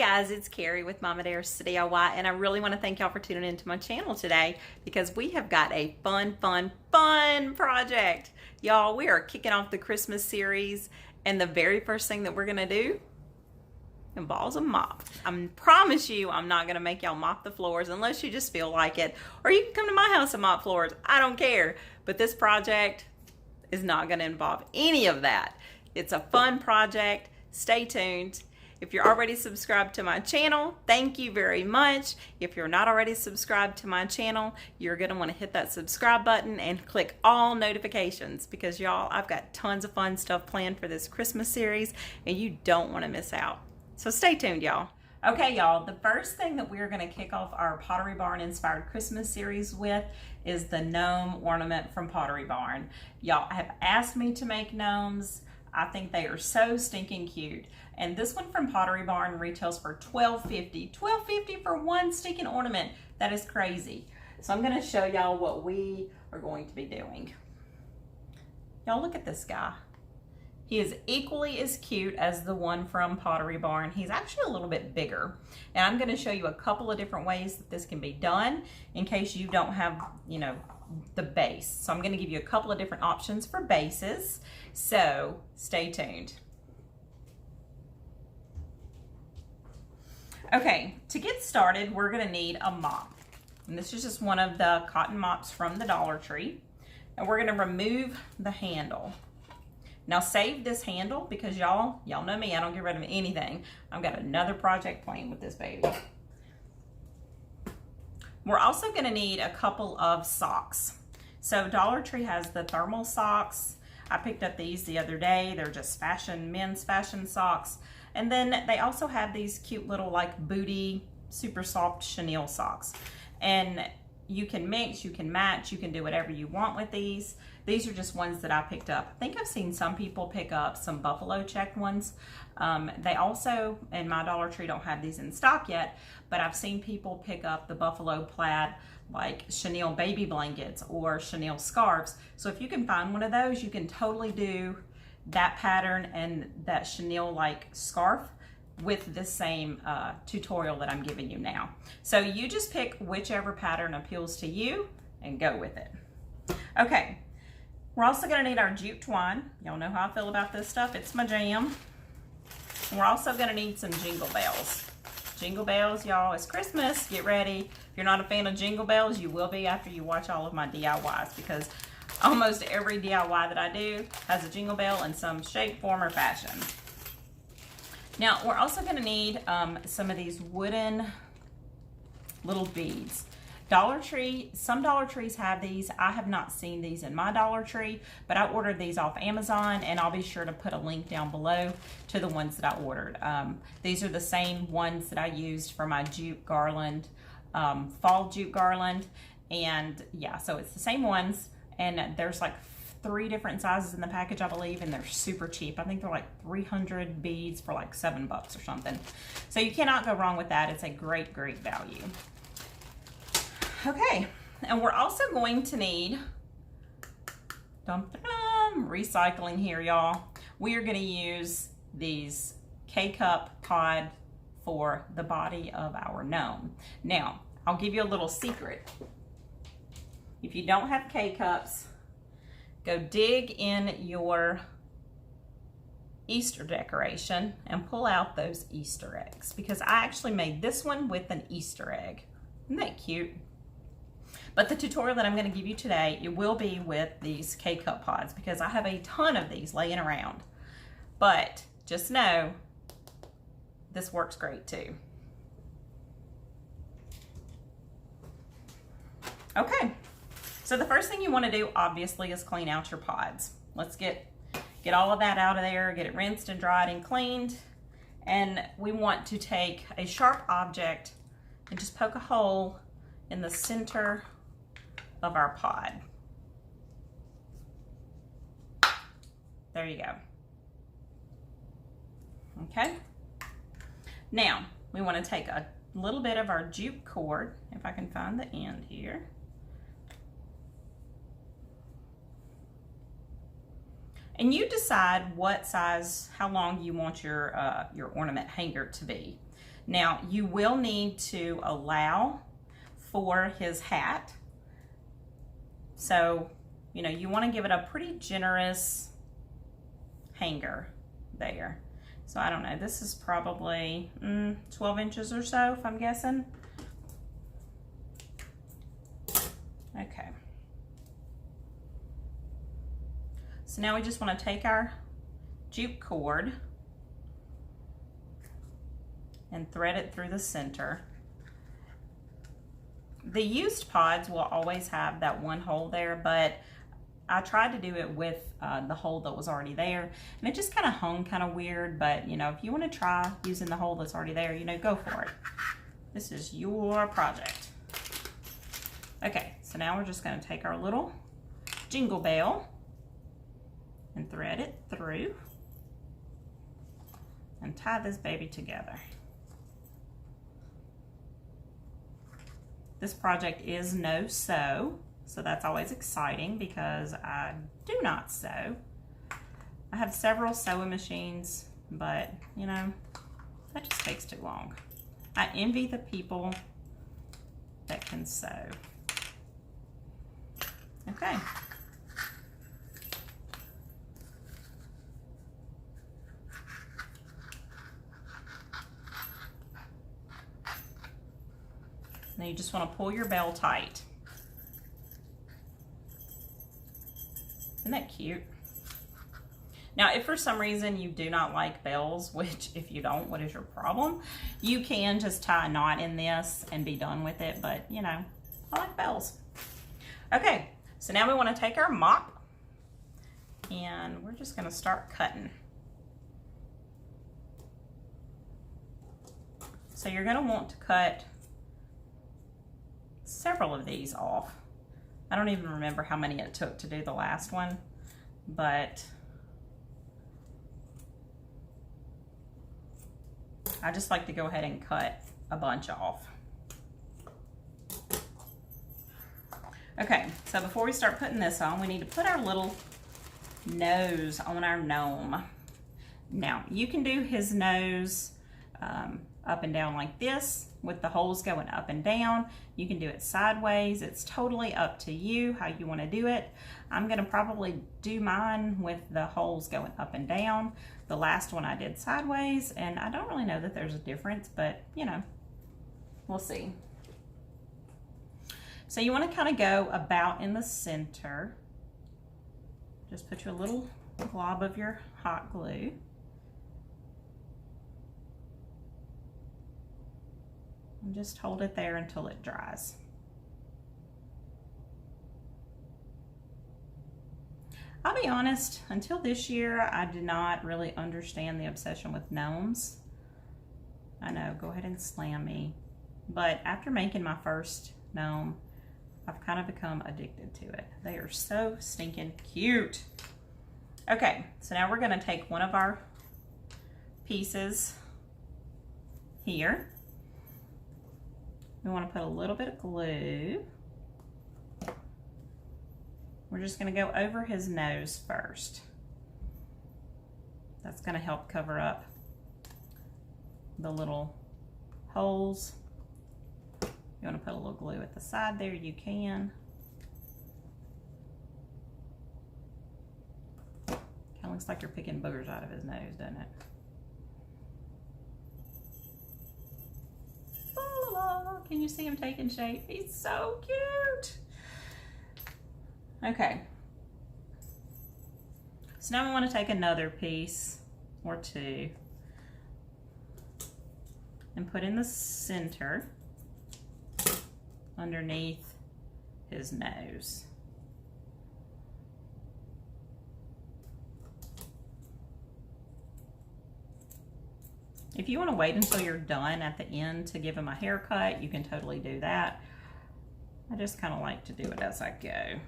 guys, it's Carrie with Mama Dares DIY, and I really want to thank y'all for tuning into my channel today because we have got a fun project. Y'all, we are kicking off the Christmas series, and the very first thing that we're going to do involves a mop. I promise you I'm not going to make y'all mop the floors unless you just feel like it, or you can come to my house and mop floors. I don't care, but this project is not going to involve any of that. It's a fun project. Stay tuned. If you're already subscribed to my channel, thank you very much. If you're not already subscribed to my channel, you're going to want to hit that subscribe button and click all notifications because y'all, I've got tons of fun stuff planned for this Christmas series and you don't want to miss out. So stay tuned, y'all. Okay, y'all, the first thing that we're going to kick off our Pottery Barn inspired Christmas series with is the gnome ornament from Pottery Barn. Y'all have asked me to make gnomes. I think they are so stinking cute. And this one from Pottery Barn retails for $12.50. $12.50 for one stinking ornament. That is crazy. So I'm going to show y'all what we are going to be doing. Y'all look at this guy. He is equally as cute as the one from Pottery Barn. He's actually a little bit bigger. And I'm going to show you a couple of different ways that this can be done in case you don't have, the base. So I'm going to give you a couple of different options for bases. So stay tuned. Okay, to get started, we're going to need a mop. And this is just one of the cotton mops from the Dollar Tree. And we're going to remove the handle. Now save this handle because y'all know me, I don't get rid of anything. I've got another project planned with this baby. We're also going to need a couple of socks. So Dollar Tree has the thermal socks. I picked up these the other day. They're just men's fashion socks. And then they also have these cute little like booty, super soft chenille socks. And you can mix, you can match, you can do whatever you want with these. These are just ones that I picked up. I think I've seen some people pick up some buffalo check ones. They also, in my Dollar Tree, don't have these in stock yet, but I've seen people pick up the buffalo plaid like chenille baby blankets or chenille scarves. So if you can find one of those, you can totally do that pattern and that chenille like scarf with the same tutorial that I'm giving you now. So you just pick whichever pattern appeals to you and go with it. Okay, we're also going to need our jute twine. Y'all know how I feel about this stuff. It's my jam. And we're also going to need some jingle bells. Jingle bells, y'all, it's Christmas. Get ready. If you're not a fan of jingle bells, you will be after you watch all of my DIYs because almost every DIY that I do has a jingle bell in some shape, form, or fashion. Now, we're also going to need some of these wooden little beads. Dollar Tree, some Dollar Trees have these. I have not seen these in my Dollar Tree, but I ordered these off Amazon, and I'll be sure to put a link down below to the ones that I ordered. These are the same ones that I used for my jute garland, fall jute garland, and yeah, so it's the same ones, and there's like 3 different sizes in the package, I believe, and they're super cheap. I think they're like 300 beads for like $7 or something. So you cannot go wrong with that. It's a great value. Okay, and we're also going to need recycling here, y'all. We are going to use these K-cup pod for the body of our gnome. Now, I'll give you a little secret. If you don't have K-cups, go dig in your Easter decoration and pull out those Easter eggs because I actually made this one with an Easter egg. Isn't that cute? But the tutorial that I'm going to give you today, it will be with these K-cup pods because I have a ton of these laying around. But just know, this works great too. Okay, so the first thing you want to do, obviously, is clean out your pods. Let's get all of that out of there, get it rinsed and dried and cleaned. And we want to take a sharp object and just poke a hole in the center of our pod. There you go. Okay. Now, we want to take a little bit of our jute cord, if I can find the end here. And you decide what size, how long you want your ornament hanger to be. Now, you will need to allow for his hat. So, you know, you want to give it a pretty generous hanger there. So I don't know, this is probably 12 inches or so, if I'm guessing. Okay. So now we just want to take our jute cord and thread it through the center. The used pods will always have that one hole there, but I tried to do it with the hole that was already there, and it just kind of hung kind of weird. But you know, if you want to try using the hole that's already there, you know, go for it. This is your project. Okay, so now we're just going to take our little jingle bell and thread it through and tie this baby together. This project is no sew, so that's always exciting because I do not sew. I have several sewing machines, but you know, that just takes too long. I envy the people that can sew. Okay. Now you just want to pull your bell tight. Isn't that cute? Now, if for some reason you do not like bells, which if you don't, what is your problem? You can just tie a knot in this and be done with it, but you know, I like bells. Okay, so now we want to take our mop and we're just going to start cutting. So you're going to want to cut several of these off. I don't even remember how many it took to do the last one, but I just like to go ahead and cut a bunch off. Okay, so before we start putting this on, we need to put our little nose on our gnome. Now, you can do his nose up and down like this with the holes going up and down. You can do it sideways. It's totally up to you how you want to do it. I'm going to probably do mine with the holes going up and down. The last one I did sideways, and I don't really know that there's a difference, but you know, we'll see. So you want to kind of go about in the center. Just put your little glob of your hot glue. And just hold it there until it dries. I'll be honest, until this year, I did not really understand the obsession with gnomes. I know, go ahead and slam me. But after making my first gnome, I've kind of become addicted to it. They are so stinking cute. Okay, so now we're gonna take one of our pieces here. We want to put a little bit of glue. We're just going to go over his nose first. That's going to help cover up the little holes. You want to put a little glue at the side there, you can. Kind of looks like you're picking boogers out of his nose, doesn't it? Can you see him taking shape? He's so cute. Okay. So now we want to take another piece or two and put in the center underneath his nose. If you want to wait until you're done at the end to give him a haircut, you can totally do that. I just kind of like to do it as I go.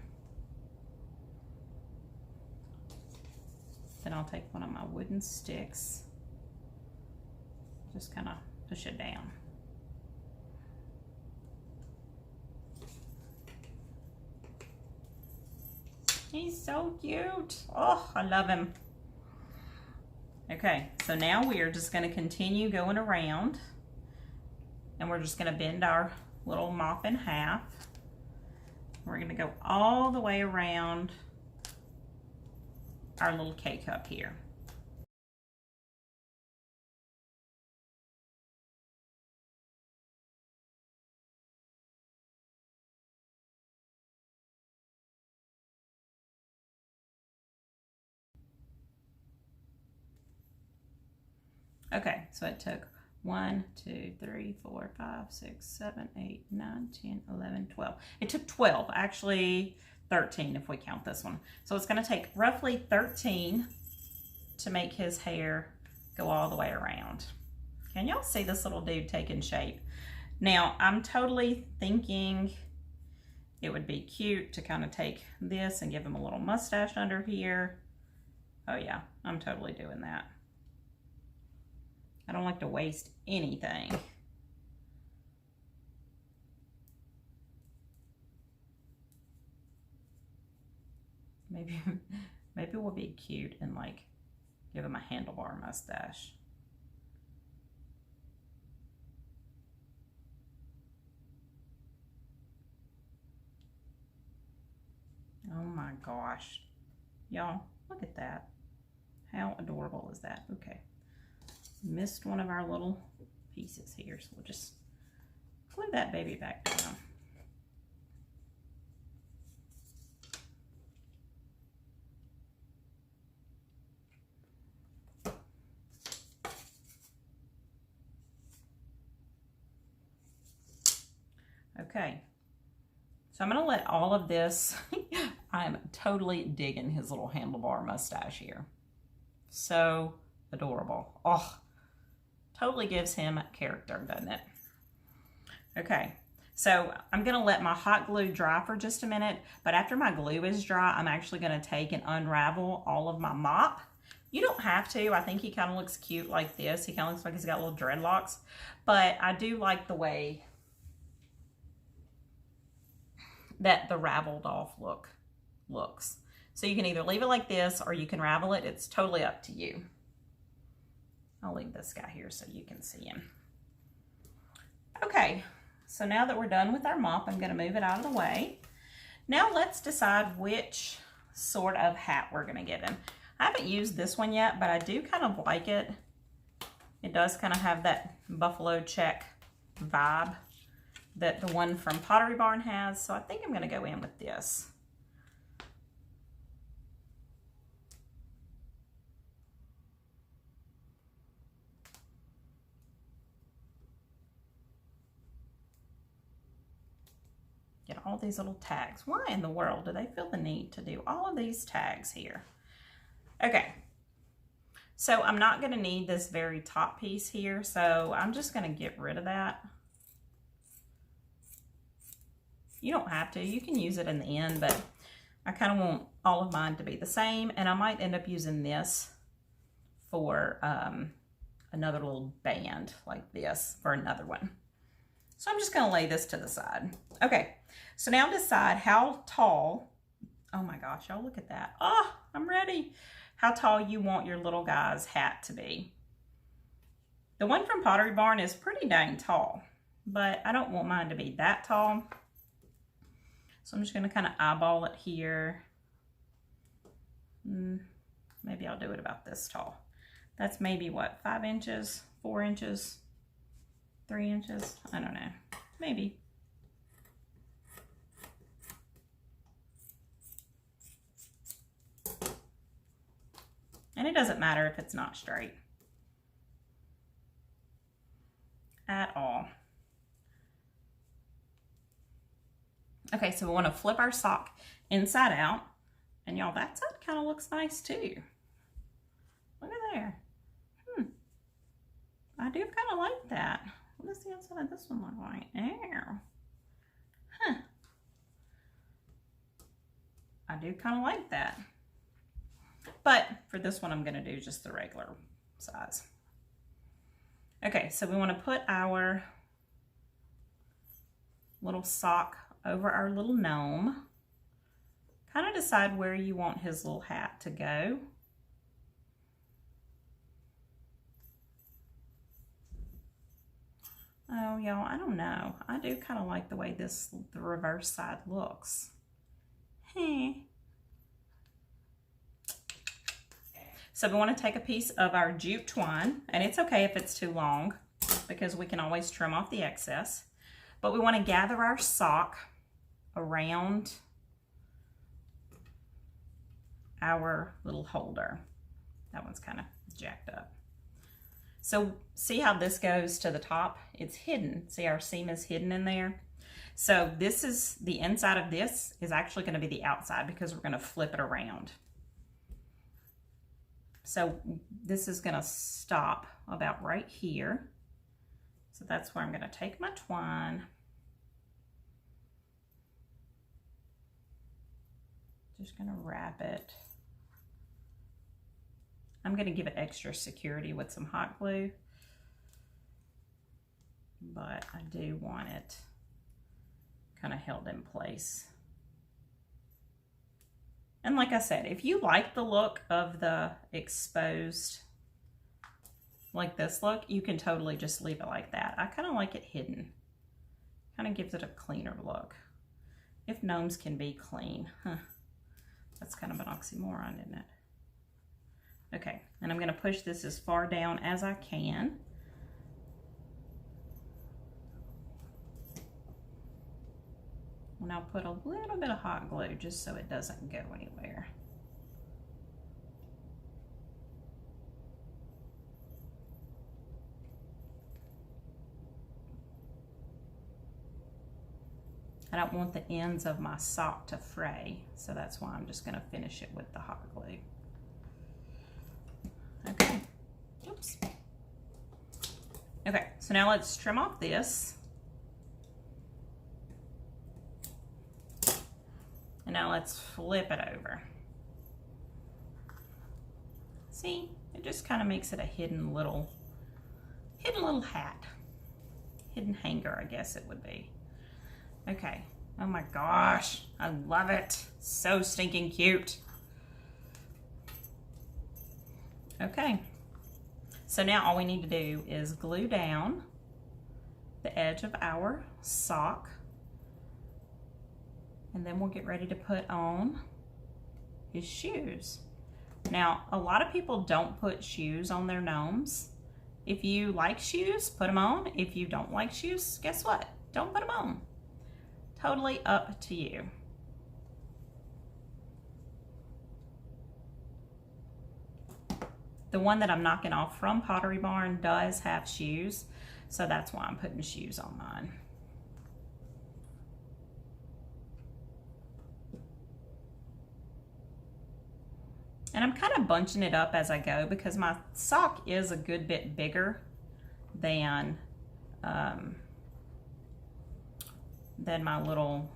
Then I'll take one of my wooden sticks, just kind of push it down. He's so cute. Oh, I love him. Okay, so now we are just going to continue going around And we're just going to bend our little mop in half. We're going to go all the way around our little K-cup here. Okay, so it took 1, 2, 3, 4, 5, 6, 7, 8, 9, 10, 11, 12. It took 12, actually 13 if we count this one. So it's going to take roughly 13 to make his hair go all the way around. Can y'all see this little dude taking shape? Now, I'm totally thinking it would be cute to kind of take this and give him a little mustache under here. Oh yeah, I'm totally doing that. I don't like to waste anything. Maybe we'll be cute and like give him a handlebar mustache. Oh my gosh. Y'all, look at that. How adorable is that? Okay. Missed one of our little pieces here, so we'll just glue that baby back down. Okay, so I'm going to let all of this, I'm totally digging his little handlebar mustache here. So adorable. Oh, totally gives him character, doesn't it? Okay, so I'm going to let my hot glue dry for just a minute, but after my glue is dry, I'm actually going to take and unravel all of my mop. You don't have to. I think he kind of looks cute like this. He kind of looks like he's got little dreadlocks, but I do like the way that the raveled off look looks. So you can either leave it like this or you can ravel it. It's totally up to you. I'll leave this guy here so you can see him. Okay, so now that we're done with our mop, I'm going to move it out of the way. Now let's decide which sort of hat we're going to get him. I haven't used this one yet, but I do kind of like it. It does kind of have that buffalo check vibe that the one from Pottery Barn has, so I think I'm going to go in with this. Get all these little tags. Why in the world do they feel the need to do all of these tags here? Okay, so I'm not going to need this very top piece here, so I'm just going to get rid of that. You don't have to. You can use it in the end, but I kind of want all of mine to be the same, and I might end up using this for another little band like this for another one. So I'm just going to lay this to the side. Okay, so now decide how tall, oh my gosh, y'all look at that. Oh, I'm ready. How tall you want your little guy's hat to be. The one from Pottery Barn is pretty dang tall, but I don't want mine to be that tall. So I'm just going to kind of eyeball it here. Maybe I'll do it about this tall. That's maybe what, 5 inches, 4 inches, 3 inches? I don't know. Maybe. And it doesn't matter if it's not straight at all. Okay, so we want to flip our sock inside out. And y'all, that side kind of looks nice too. Look at there. I do kind of like that. What does the inside of this one look like? Ew. Huh. I do kind of like that. But for this one, I'm going to do just the regular size. Okay, so we want to put our little sock over our little gnome. Kind of decide where you want his little hat to go. Oh, Oh, y'all, I don't know. I do kind of like the way the reverse side looks. Hey. So we want to take a piece of our jute twine, and it's okay if it's too long because we can always trim off the excess. But we want to gather our sock around our little holder. That one's kind of jacked up. So see how this goes to the top? It's hidden. See, our seam is hidden in there. So this is the inside of this is actually going to be the outside because we're going to flip it around. So this is going to stop about right here. So that's where I'm going to take my twine. Just going to wrap it. I'm going to give it extra security with some hot glue, but I do want it kind of held in place. And like I said, if you like the look of the exposed, like this look, you can totally just leave it like that. I kind of like it hidden. Kind of gives it a cleaner look. If gnomes can be clean. Huh. That's kind of an oxymoron, isn't it? Okay, and I'm going to push this as far down as I can. And I'll put a little bit of hot glue just so it doesn't go anywhere. I don't want the ends of my sock to fray, so that's why I'm just going to finish it with the hot glue. Okay, oops. Okay, so now let's trim off this. And now let's flip it over. See, it just kind of makes it a hidden little hat. Hidden hanger, I guess it would be. Okay, oh my gosh, I love it. So stinking cute. Okay, so now all we need to do is glue down the edge of our sock, and then we'll get ready to put on his shoes. Now, a lot of people don't put shoes on their gnomes. If you like shoes, put them on. If you don't like shoes, guess what? Don't put them on. Totally up to you. The one that I'm knocking off from Pottery Barn does have shoes, so that's why I'm putting shoes on mine. And I'm kind of bunching it up as I go because my sock is a good bit bigger than my little,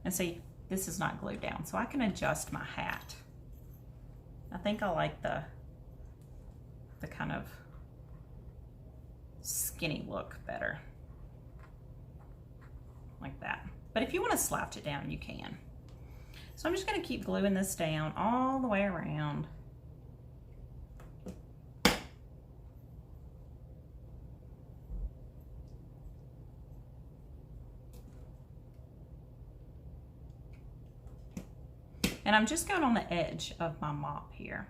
and see, this is not glued down, so I can adjust my hat. I think I like the kind of skinny look better, like that. But if you want to slouch it down, you can. So I'm just going to keep gluing this down all the way around. And I'm just going on the edge of my mop here.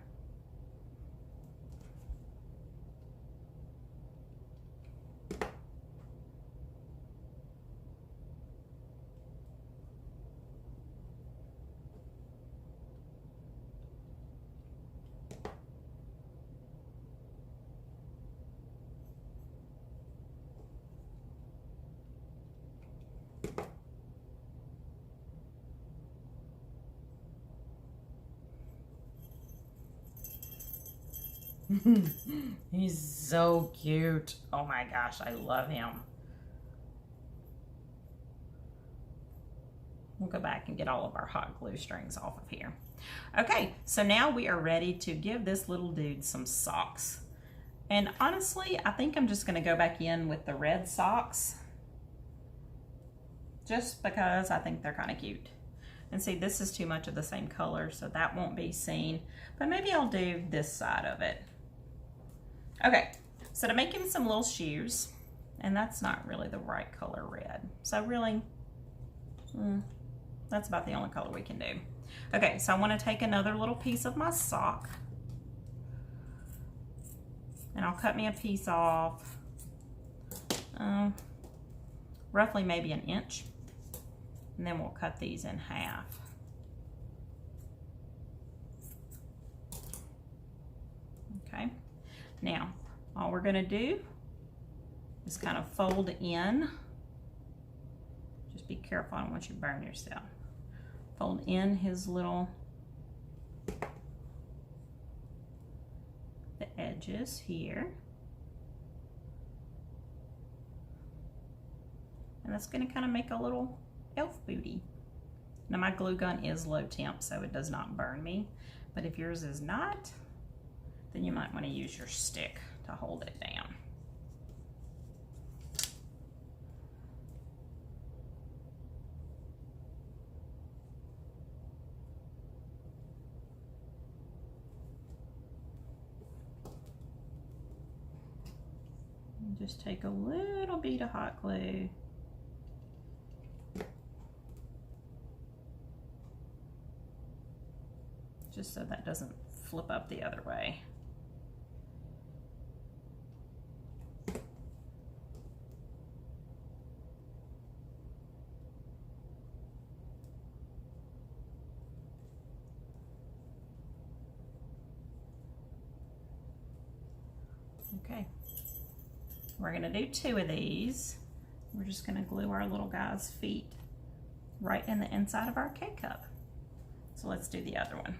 He's so cute. Oh my gosh, I love him. We'll go back and get all of our hot glue strings off of here. Okay, so now we are ready to give this little dude some socks. And honestly, I think I'm just gonna go back in with the red socks just because I think they're kind of cute. And see, this is too much of the same color, so that won't be seen. But maybe I'll do this side of it. Okay, so to make him some little shoes, And that's not really the right color red. So really, that's about the only color we can do. Okay, so I want to take another little piece of my sock. And I'll cut me a piece off, roughly maybe an inch. And then we'll cut these in half. Okay, now all we're gonna do is kind of fold in. Just be careful, I don't want you to burn yourself. Fold in his little, the edges here. And that's gonna kind of make a little elf booty. Now my glue gun is low temp, so it does not burn me. But if yours is not, then you might want to use your stick to hold it down. And just take a little bead of hot glue. Just so that doesn't flip up the other way. Okay, we're gonna do 2 of these. We're just gonna glue our little guy's feet right in the inside of our K-cup. So let's do the other one.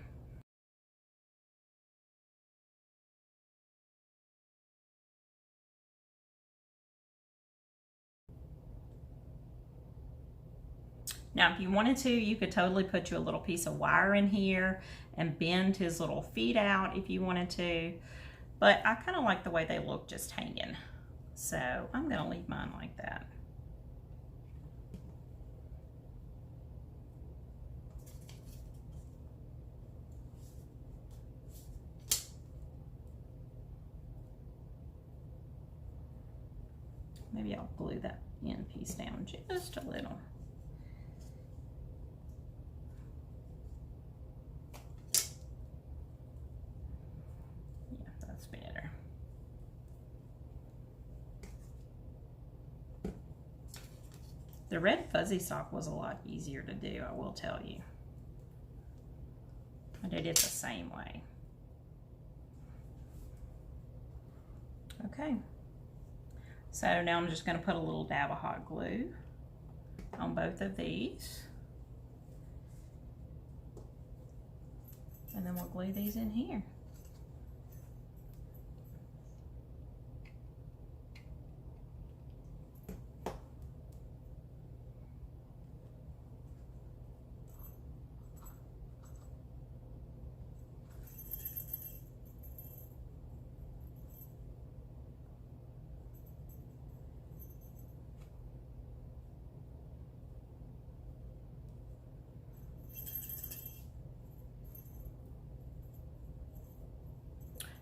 Now, if you wanted to, you could totally put you a little piece of wire in here and bend his little feet out if you wanted to. But I kind of like the way they look just hanging. So I'm gonna leave mine like that. Maybe I'll glue that end piece down just a little. Yeah, that's better. The red fuzzy sock was a lot easier to do, I will tell you. I did it the same way. Okay. So now I'm just going to put a little dab of hot glue on both of these. And then we'll glue these in here.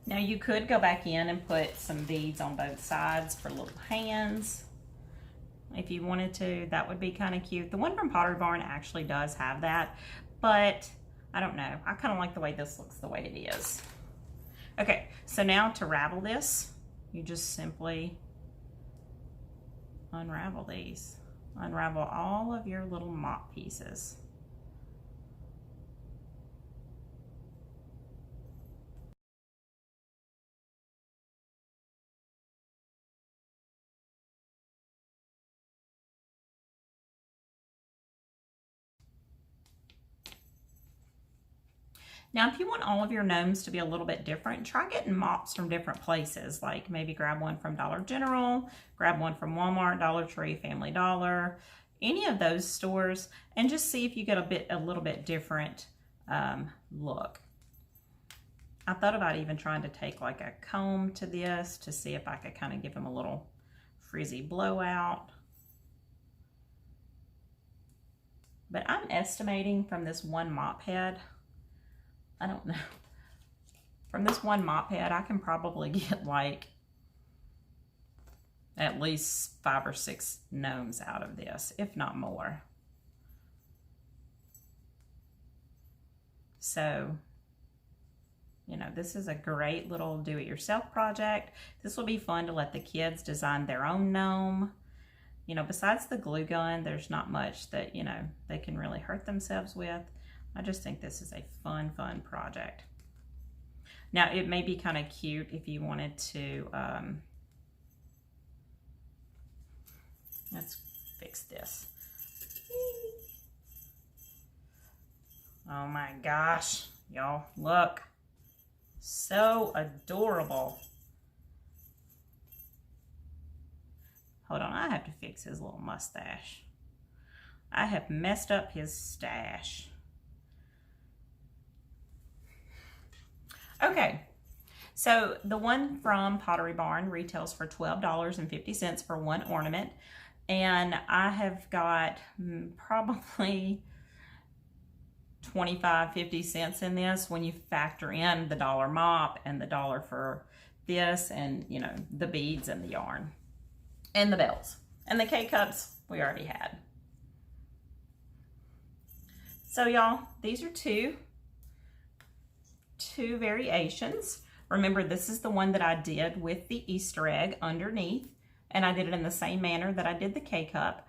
Now you could go back in and put some beads on both sides for little hands. If you wanted to, that would be kind of cute. The one from Pottery Barn actually does have that, but I don't know. I kind of like the way this looks the way it is. Okay, so now to ravel this, you just simply unravel these. Unravel all of your little mop pieces. Now, if you want all of your gnomes to be a little bit different, try getting mops from different places. Like maybe grab one from Dollar General, grab one from Walmart, Dollar Tree, Family Dollar, any of those stores, and just see if you get a little bit different look. I thought about even trying to take like a comb to this to see if I could kind of give them a little frizzy blowout. But I'm estimating from this one mop head, I don't know. From this one mop head, I can probably get like at least 5 or 6 gnomes out of this, if not more. So, you know, this is a great little do-it-yourself project. This will be fun to let the kids design their own gnome. You know, besides the glue gun, there's not much that, you know, they can really hurt themselves with. I just think this is a fun project. Now, it may be kind of cute if you wanted to, let's fix this. Oh my gosh, y'all, look. So adorable. Hold on, I have to fix his little mustache. I have messed up his stash. Okay, so the one from Pottery Barn retails for $12.50 for one ornament. And I have got probably 25-50 cents in this when you factor in the $1 mop and the $1 for this, and you know, the beads and the yarn and the bells and the K-cups we already had. So y'all, these are two variations. Remember, this is the one that I did with the Easter egg underneath, and I did it in the same manner that I did the K-cup,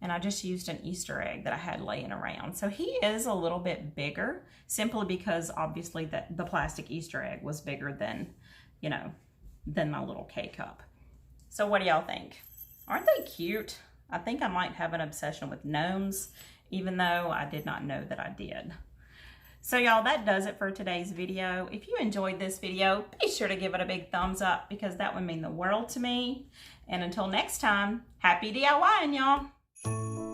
and I just used an Easter egg that I had laying around. So he is a little bit bigger, simply because obviously the plastic Easter egg was bigger than, you know, than my little K-cup. So what do y'all think? Aren't they cute? I think I might have an obsession with gnomes, even though I did not know that I did. So y'all, that does it for today's video. If you enjoyed this video, be sure to give it a big thumbs up, because that would mean the world to me. And until next time, happy DIYing, y'all.